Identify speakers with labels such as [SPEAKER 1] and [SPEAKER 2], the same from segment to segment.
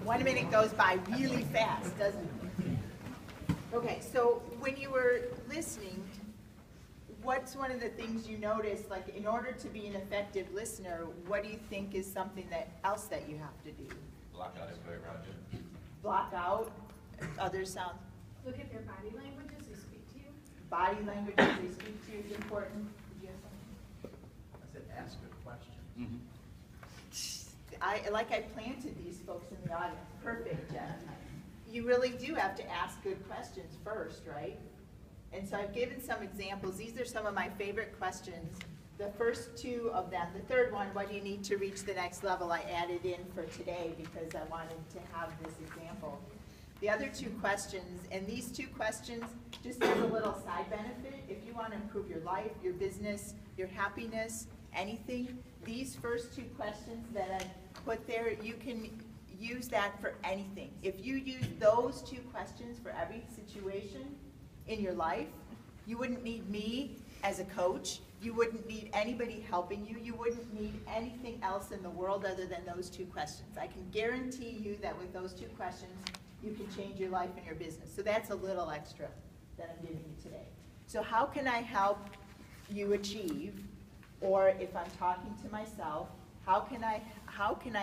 [SPEAKER 1] 1 minute goes by really fast, doesn't it? Okay, so when you were listening, what's one of the things you noticed, like in order to be an effective listener, what do you think is something else that you have to do?
[SPEAKER 2] Block out everybody around you.
[SPEAKER 1] Block out other sounds?
[SPEAKER 3] Look at their body language as they speak to you.
[SPEAKER 1] Body language as they speak to you is important. Did you have something?
[SPEAKER 4] I said, ask good questions.
[SPEAKER 1] I planted these folks in the audience. Perfect, Jeff. You really do have to ask good questions first, right? And so I've given some examples. These are some of my favorite questions. The first two of them, the third one, what do you need to reach the next level, I added in for today because I wanted to have this example. The other two questions, and these two questions, just as a little side benefit, if you want to improve your life, your business, your happiness, anything, these first two questions that I put there, you can use that for anything. If you use those two questions for every situation in your life, you wouldn't need me as a coach, you wouldn't need anybody helping you, you wouldn't need anything else in the world other than those two questions. I can guarantee you that with those two questions, you can change your life and your business. So that's a little extra that I'm giving you today. So how can I help you achieve, or if I'm talking to myself, how can I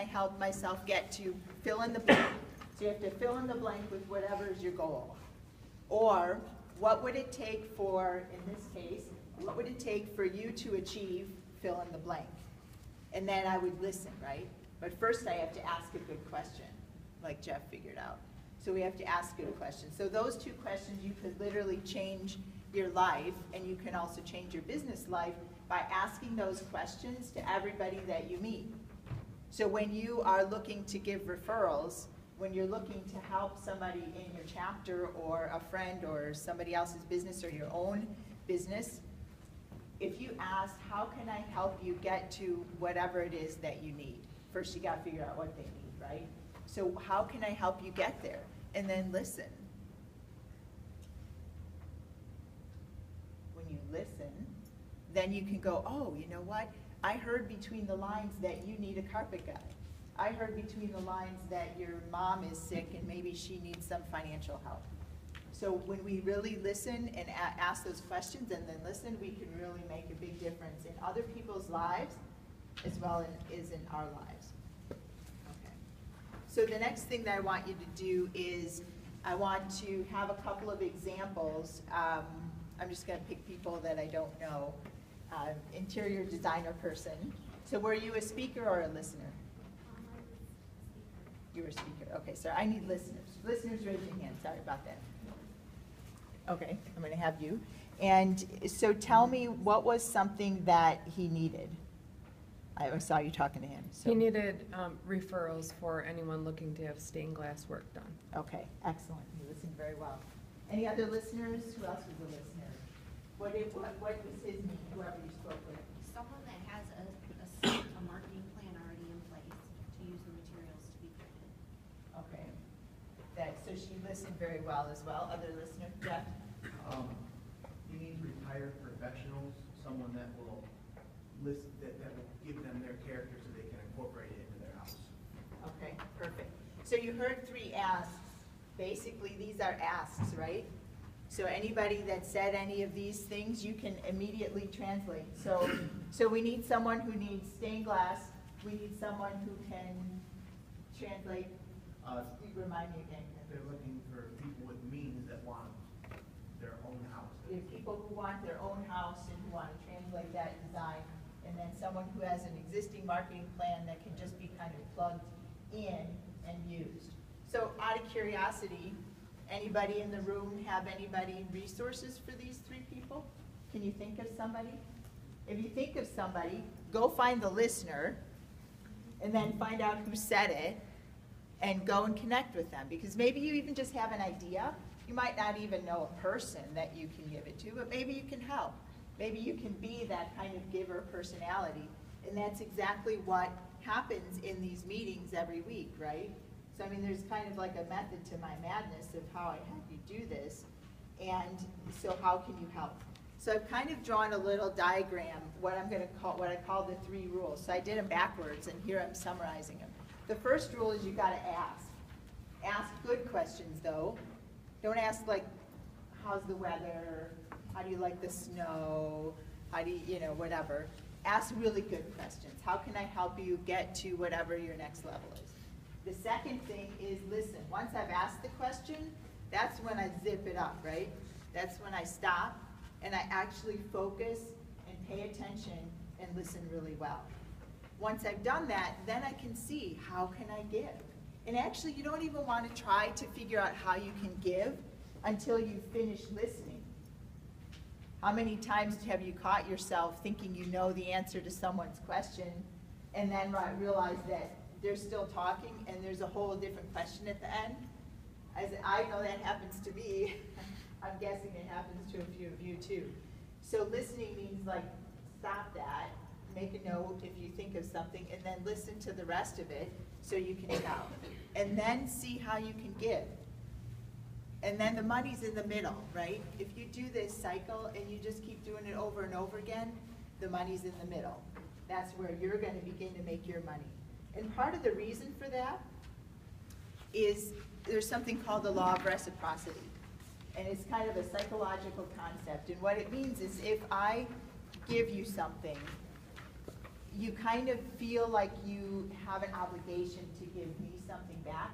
[SPEAKER 1] help myself get to fill in the blank? So you have to fill in the blank with whatever is your goal. Or what would it take for, in this case, what would it take for you to achieve fill in the blank? And then I would listen, right? But first I have to ask a good question, like Jeff figured out. So we have to ask good questions. So those two questions, you could literally change your life, and you can also change your business life by asking those questions to everybody that you meet. So when you are looking to give referrals, when you're looking to help somebody in your chapter or a friend or somebody else's business or your own business, if you ask, how can I help you get to whatever it is that you need? First you gotta figure out what they need, right? So how can I help you get there? And then listen. When you listen, then you can go, oh, you know what? I heard between the lines that you need a carpet guy. I heard between the lines that your mom is sick and maybe she needs some financial help. So when we really listen and ask those questions and then listen, we can really make a big difference in other people's lives as well as in our lives. Okay. So the next thing that I want you to do is I want to have a couple of examples. I'm just going to pick people that I don't know. Interior designer person. So were you a speaker or a listener? You were a speaker. Okay, so I need listeners. Listeners, raise your hand. Sorry about that. Okay, I'm going to have you. And so tell me, what was something that he needed? I saw you talking to him. So.
[SPEAKER 5] He needed referrals for anyone looking to have stained glass work done.
[SPEAKER 1] Okay, excellent. You listened very well. Any other listeners? Who else was a listener? What was his need, whoever you spoke with?
[SPEAKER 6] Someone that has a marketing plan already in place to use the materials to be printed.
[SPEAKER 1] Okay. So she listened very well as well. Other listener, Jeff?
[SPEAKER 4] You need retired professionals, someone that will list, that will give them their character so they can incorporate it into their house.
[SPEAKER 1] Okay, perfect. So you heard 3 asks. Basically, these are asks, right? So anybody that said any of these things, you can immediately translate. So we need someone who needs stained glass. We need someone who can translate. Remind me again.
[SPEAKER 4] They're looking for people with means that want their own house.
[SPEAKER 1] There are people who want their own house and who want to translate that design. And then someone who has an existing marketing plan that can just be kind of plugged in and used. So out of curiosity, anybody in the room have anybody resources for these 3 people? Can you think of somebody? If you think of somebody, go find the listener and then find out who said it and go and connect with them, because maybe you even just have an idea. You might not even know a person that you can give it to, but maybe you can help. Maybe you can be that kind of giver personality, and that's exactly what happens in these meetings every week, right? So I mean, there's kind of like a method to my madness of how I have you do this, and so how can you help? So I've kind of drawn a little diagram, what I call the 3 rules. So I did them backwards, and here I'm summarizing them. The first rule is you got to ask. Ask good questions though. Don't ask like, how's the weather? How do you like the snow? How do you, whatever. Ask really good questions. How can I help you get to whatever your next level is? The second thing is listen. Once I've asked the question, that's when I zip it up, right? That's when I stop and I actually focus and pay attention and listen really well. Once I've done that, then I can see how can I give. And actually, you don't even want to try to figure out how you can give until you finish listening. How many times have you caught yourself thinking you know the answer to someone's question and then realize that they're still talking and there's a whole different question at the end? As I know that happens to me. I'm guessing it happens to a few of you too. So listening means like stop that, make a note if you think of something, and then listen to the rest of it so you can tell. And then see how you can give. And then the money's in the middle, right? If you do this cycle and you just keep doing it over and over again, the money's in the middle. That's where you're going to begin to make your money. And part of the reason for that is there's something called the law of reciprocity. And it's kind of a psychological concept. And what it means is if I give you something, you kind of feel like you have an obligation to give me something back.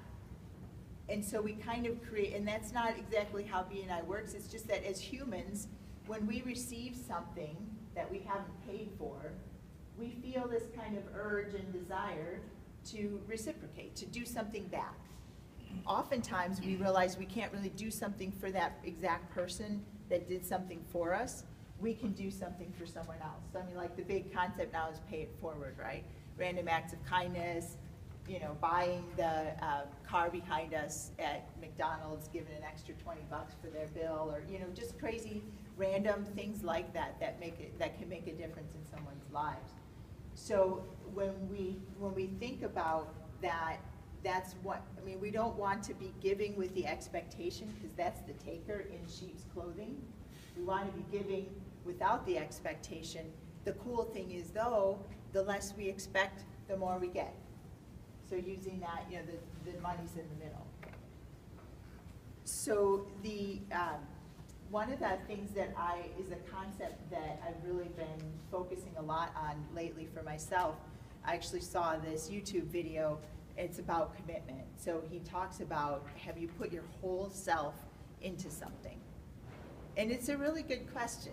[SPEAKER 1] And so we kind of create, and that's not exactly how BNI works. It's just that as humans, when we receive something that we haven't paid for, we feel this kind of urge and desire to reciprocate, to do something back. Oftentimes we realize we can't really do something for that exact person that did something for us. We can do something for someone else. So, I mean, like the big concept now is pay it forward, right? Random acts of kindness, buying the car behind us at McDonald's, giving an extra $20 for their bill, or just crazy random things like that that can make a difference in someone's lives. So when we think about that, that's what we don't want to be giving with the expectation, because that's the taker in sheep's clothing. We want to be giving without the expectation. The cool thing is though, the less we expect, the more we get. So using that, the money's in the middle. So the one of the things that is a concept that I've really been focusing a lot on lately for myself. I actually saw this YouTube video. It's about commitment. So he talks about, have you put your whole self into something? And it's a really good question.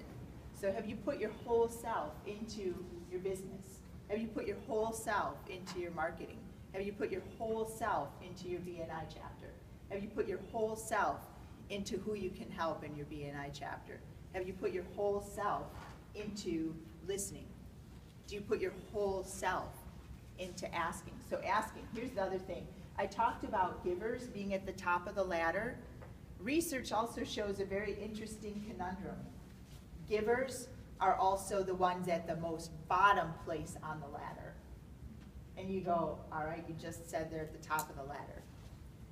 [SPEAKER 1] So have you put your whole self into your business? Have you put your whole self into your marketing? Have you put your whole self into your BNI chapter? Have you put your whole self into who you can help in your BNI chapter? Have you put your whole self into listening? Do you put your whole self into asking? So asking, here's the other thing. I talked about givers being at the top of the ladder. Research also shows a very interesting conundrum. Givers are also the ones at the most bottom place on the ladder. And you go, all right, you just said they're at the top of the ladder.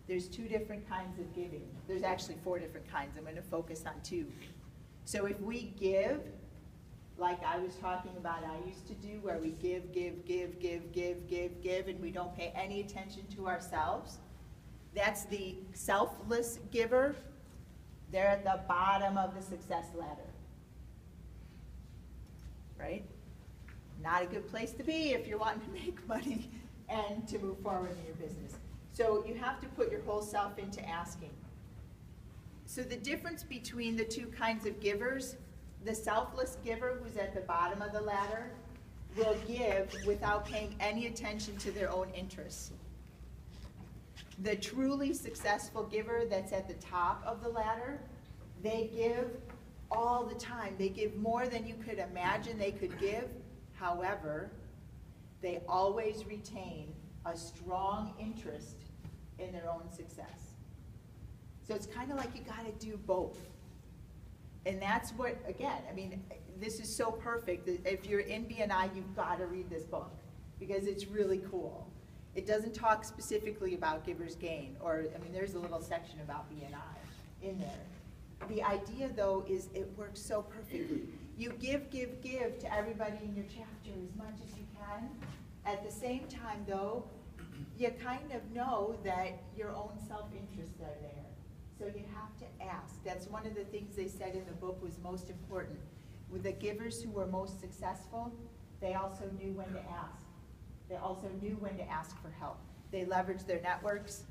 [SPEAKER 1] There's two different kinds of giving. There's actually 4 different kinds. I'm going to focus on 2. So if we give, like I was talking about I used to do, where we give, and we don't pay any attention to ourselves, that's the selfless giver. They're at the bottom of the success ladder. Right? Not a good place to be if you're wanting to make money and to move forward in your business. So you have to put your whole self into asking. So the difference between the 2 kinds of givers, the selfless giver who's at the bottom of the ladder will give without paying any attention to their own interests. The truly successful giver that's at the top of the ladder, they give all the time. They give more than you could imagine they could give. However, they always retain a strong interest in their own success. So it's kind of like you got to do both. And that's what, again, this is so perfect. If you're in BNI, you've got to read this book because it's really cool. It doesn't talk specifically about Giver's Gain, or, there's a little section about BNI in there. The idea, though, is it works so perfectly. You give to everybody in your chapter as much as you can. At the same time, though, you kind of know that your own self-interests are there. So you have to ask. That's one of the things they said in the book was most important. With the givers who were most successful, they also knew when to ask. They also knew when to ask for help. They leveraged their networks,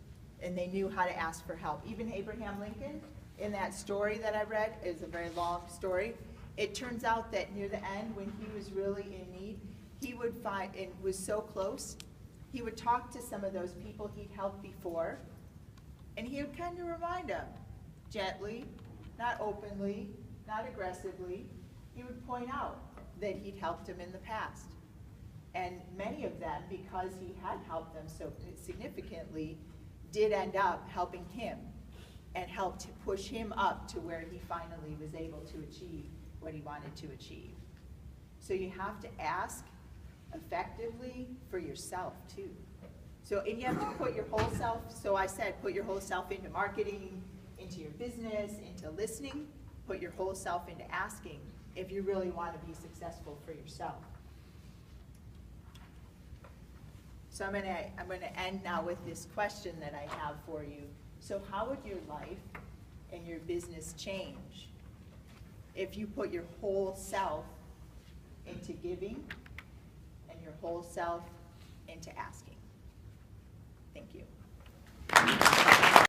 [SPEAKER 1] and they knew how to ask for help. Even Abraham Lincoln, in that story that I read, is a very long story. It turns out that near the end, when he was really in need, he would find, and was so close, he would talk to some of those people he'd helped before, and he would kind of remind them, gently, not openly, not aggressively, he would point out that he'd helped them in the past. And many of them, because he had helped them so significantly, did end up helping him and helped to push him up to where he finally was able to achieve what he wanted to achieve. So you have to ask effectively for yourself too. So, and you have to put your whole self, so I said, put your whole self into marketing, into your business, into listening, put your whole self into asking if you really want to be successful for yourself. So I'm gonna end now with this question that I have for you. So how would your life and your business change if you put your whole self into giving and your whole self into asking? Thank you.